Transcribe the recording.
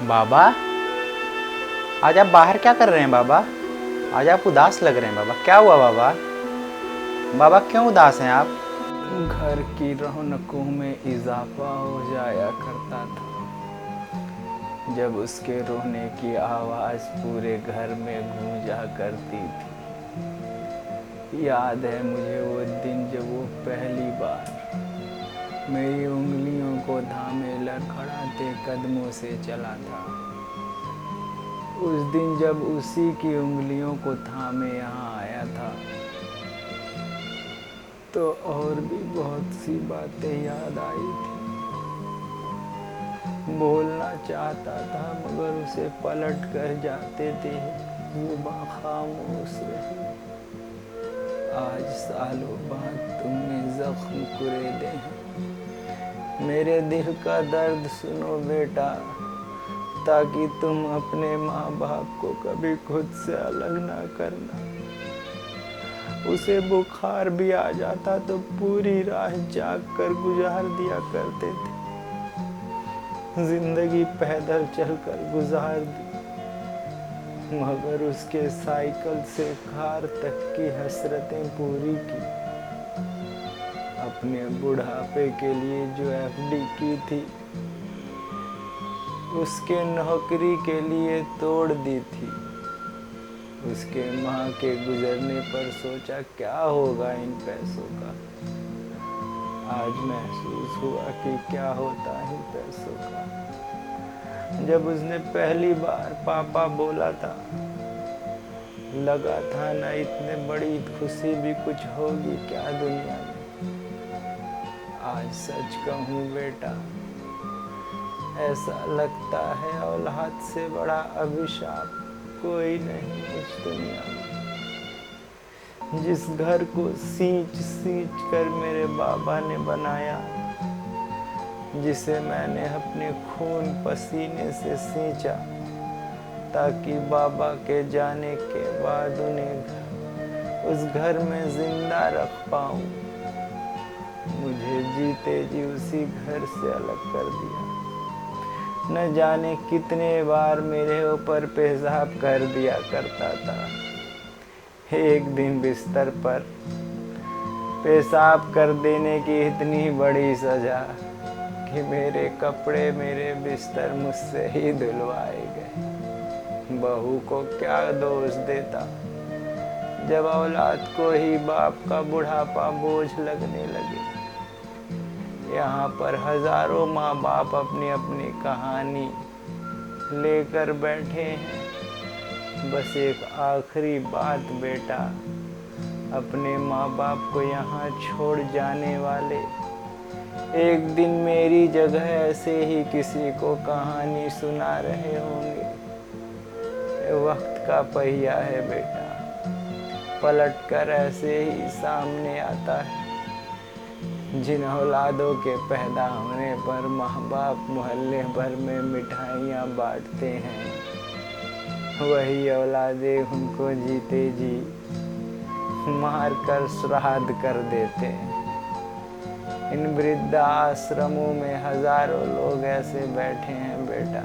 बाबा, आज आप बाहर क्या कर रहे हैं बाबा? आज आप उदास लग रहे हैं बाबा। क्या हुआ बाबा? बाबा क्यों उदास हैं आप? घर की रौनकों में इजाफा हो जाया करता था जब उसके रोने की आवाज़ पूरे घर में गूंजा करती थी। याद है मुझे वो दिन जब वो पहली बार मेरी उंगलियों को थामे लड़खड़ाते कदमों से चला था। उस दिन जब उसी की उंगलियों को थामे यहाँ आया था तो और भी बहुत सी बातें याद आई थी। बोलना चाहता था मगर उसे पलट कर जाते थे जुबां खामोश रही। आज सालों बाद तुमने जख्म कुरेदे हैं। मेरे दिल का दर्द सुनो बेटा, ताकि तुम अपने माँ बाप को कभी खुद से अलग ना करना। उसे बुखार भी आ जाता तो पूरी रात जाग कर गुजार दिया करते थे। जिंदगी पैदल चलकर गुजार दी, मगर उसके साइकिल से कार तक की हसरतें पूरी की। अपने बुढ़ापे के लिए जो एफडी की थी उसके नौकरी के लिए तोड़ दी थी। उसके माँ के गुजरने पर सोचा क्या होगा इन पैसों का। आज महसूस हुआ कि क्या होता है पैसों का। जब उसने पहली बार पापा बोला था, लगा था ना इतने बड़ी खुशी भी कुछ होगी क्या दुनिया में। आज सच कहूँ बेटा, ऐसा लगता है औलाद से बड़ा अभिशाप कोई नहीं इस दुनिया में। जिस घर को सींच सींच कर मेरे बाबा ने बनाया, जिसे मैंने अपने खून पसीने से सींचा ताकि बाबा के जाने के बाद उन्हें उस घर में जिंदा रख पाऊं, मुझे जीते जी उसी घर से अलग कर दिया। न जाने कितने बार मेरे ऊपर पेशाब कर दिया करता था। एक दिन बिस्तर पर पेशाब कर देने की इतनी बड़ी सजा कि मेरे कपड़े मेरे बिस्तर मुझसे ही धुलवाए गए। बहू को क्या दोष देता जब औलाद को ही बाप का बुढ़ापा बोझ लगने लगे। यहाँ पर हजारों माँ बाप अपनी अपनी कहानी लेकर बैठे हैं। बस एक आखिरी बात बेटा, अपने माँ बाप को यहाँ छोड़ जाने वाले एक दिन मेरी जगह ऐसे ही किसी को कहानी सुना रहे होंगे। वक्त का पहिया है बेटा, पलट कर ऐसे ही सामने आता है। जिन औलादों के पैदा होने पर माँ बाप मोहल्ले भर में मिठाइयाँ बांटते हैं, वही औलादें उनको जीते जी मार कर श्राद्ध कर देते हैं। इन वृद्धाश्रमों में हजारों लोग ऐसे बैठे हैं बेटा,